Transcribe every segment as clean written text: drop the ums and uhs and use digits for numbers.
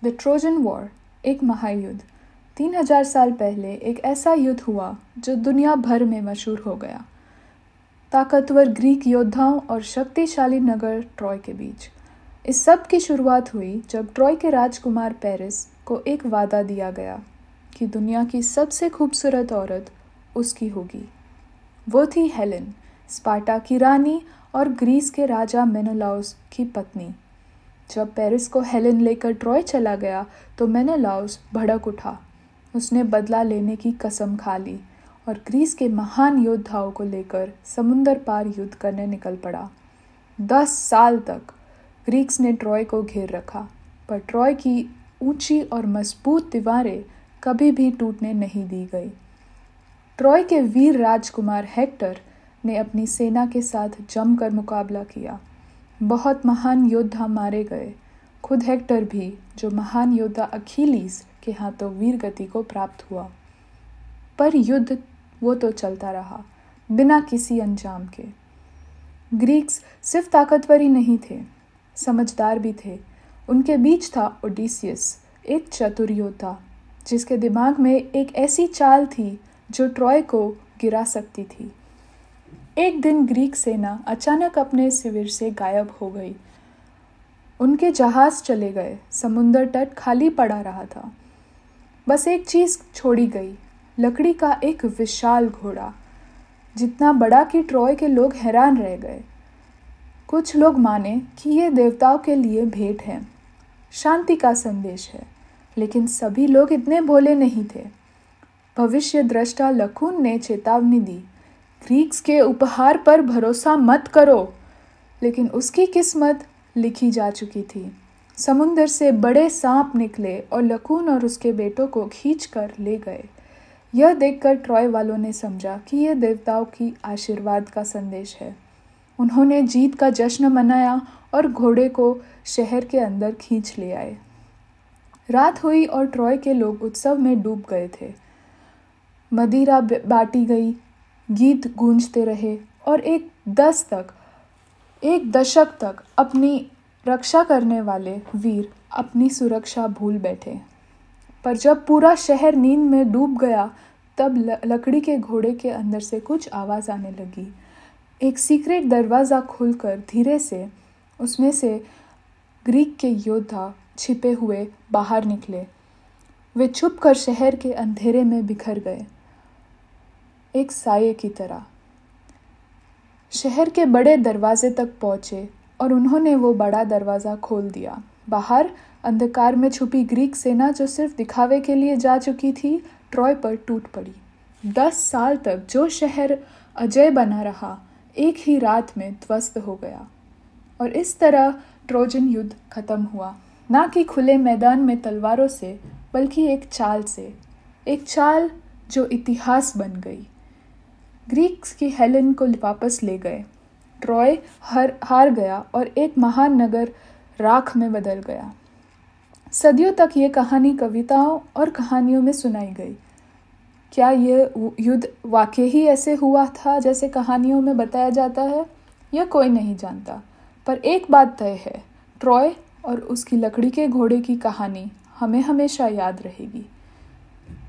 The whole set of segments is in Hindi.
द ट्रोजन वॉर, एक महायुद्ध। 3000 साल पहले एक ऐसा युद्ध हुआ जो दुनिया भर में मशहूर हो गया। ताकतवर ग्रीक योद्धाओं और शक्तिशाली नगर ट्रॉय के बीच। इस सब की शुरुआत हुई जब ट्रॉय के राजकुमार पेरिस को एक वादा दिया गया कि दुनिया की सबसे खूबसूरत औरत उसकी होगी। वो थी हेलेन, स्पार्टा की रानी और ग्रीस के राजा मेनेलाउस की पत्नी। जब पेरिस को हेलेन लेकर ट्रॉय चला गया तो मेनेलाउस भड़क उठा। उसने बदला लेने की कसम खा ली और ग्रीस के महान योद्धाओं को लेकर समुंदर पार युद्ध करने निकल पड़ा। 10 साल तक ग्रीक्स ने ट्रॉय को घेर रखा, पर ट्रॉय की ऊंची और मजबूत दीवारें कभी भी टूटने नहीं दी गई। ट्रॉय के वीर राजकुमार हेक्टर ने अपनी सेना के साथ जमकर मुकाबला किया। बहुत महान योद्धा मारे गए, खुद हेक्टर भी, जो महान योद्धा अखिलीस के हाथों वीर गति को प्राप्त हुआ। पर युद्ध वो तो चलता रहा, बिना किसी अंजाम के। ग्रीक्स सिर्फ ताकतवर ही नहीं थे, समझदार भी थे। उनके बीच था ओडिसियस, एक चतुर योद्धा जिसके दिमाग में एक ऐसी चाल थी जो ट्रॉय को गिरा सकती थी। एक दिन ग्रीक सेना अचानक अपने शिविर से गायब हो गई। उनके जहाज चले गए, समुंदर तट खाली पड़ा रहा था। बस एक चीज छोड़ी गई, लकड़ी का एक विशाल घोड़ा, जितना बड़ा कि ट्रॉय के लोग हैरान रह गए। कुछ लोग माने कि ये देवताओं के लिए भेंट है, शांति का संदेश है, लेकिन सभी लोग इतने भोले नहीं थे। भविष्य दृष्टा लखुन ने चेतावनी दी, ग्रीक्स के उपहार पर भरोसा मत करो, लेकिन उसकी किस्मत लिखी जा चुकी थी। समुंदर से बड़े सांप निकले और लखून और उसके बेटों को खींचकर ले गए। यह देखकर ट्रॉय वालों ने समझा कि यह देवताओं की आशीर्वाद का संदेश है। उन्होंने जीत का जश्न मनाया और घोड़े को शहर के अंदर खींच ले आए। रात हुई और ट्रॉय के लोग उत्सव में डूब गए थे। मदिरा बांटी गई, गीत गूंजते रहे और एक दशक तक अपनी रक्षा करने वाले वीर अपनी सुरक्षा भूल बैठे। पर जब पूरा शहर नींद में डूब गया तब लकड़ी के घोड़े के अंदर से कुछ आवाज़ आने लगी। एक सीक्रेट दरवाज़ा खुलकर धीरे से उसमें से ग्रीक के योद्धा छिपे हुए बाहर निकले। वे छुपकर शहर के अंधेरे में बिखर गए, एक साये की तरह। शहर के बड़े दरवाजे तक पहुंचे और उन्होंने वो बड़ा दरवाज़ा खोल दिया। बाहर अंधकार में छुपी ग्रीक सेना, जो सिर्फ दिखावे के लिए जा चुकी थी, ट्रॉय पर टूट पड़ी। 10 साल तक जो शहर अजय बना रहा, एक ही रात में ध्वस्त हो गया। और इस तरह ट्रोजन युद्ध खत्म हुआ, ना कि खुले मैदान में तलवारों से, बल्कि एक चाल से। एक चाल जो इतिहास बन गई। ग्रीक्स की हेलेन को वापस ले गए। ट्रॉय हार गया और एक महान नगर राख में बदल गया। सदियों तक ये कहानी कविताओं और कहानियों में सुनाई गई। क्या यह युद्ध वाकई ही ऐसे हुआ था जैसे कहानियों में बताया जाता है? यह कोई नहीं जानता। पर एक बात तय है, ट्रॉय और उसकी लकड़ी के घोड़े की कहानी हमें हमेशा याद रहेगी,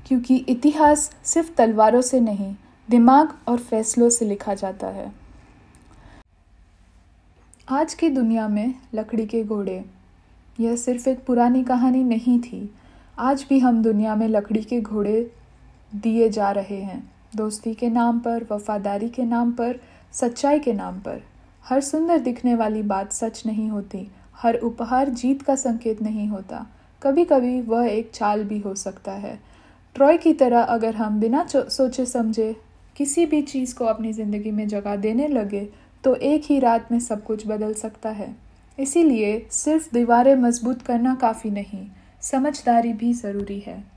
क्योंकि इतिहास सिर्फ तलवारों से नहीं, दिमाग और फैसलों से लिखा जाता है। आज की दुनिया में लकड़ी के घोड़े, यह सिर्फ एक पुरानी कहानी नहीं थी। आज भी हम दुनिया में लकड़ी के घोड़े दिए जा रहे हैं, दोस्ती के नाम पर, वफादारी के नाम पर, सच्चाई के नाम पर। हर सुंदर दिखने वाली बात सच नहीं होती, हर उपहार जीत का संकेत नहीं होता। कभी कभी वह एक चाल भी हो सकता है। ट्रॉय की तरह अगर हम बिना सोचे समझे किसी भी चीज़ को अपनी ज़िंदगी में जगह देने लगे तो एक ही रात में सब कुछ बदल सकता है। इसीलिए सिर्फ दीवारें मजबूत करना काफ़ी नहीं, समझदारी भी ज़रूरी है।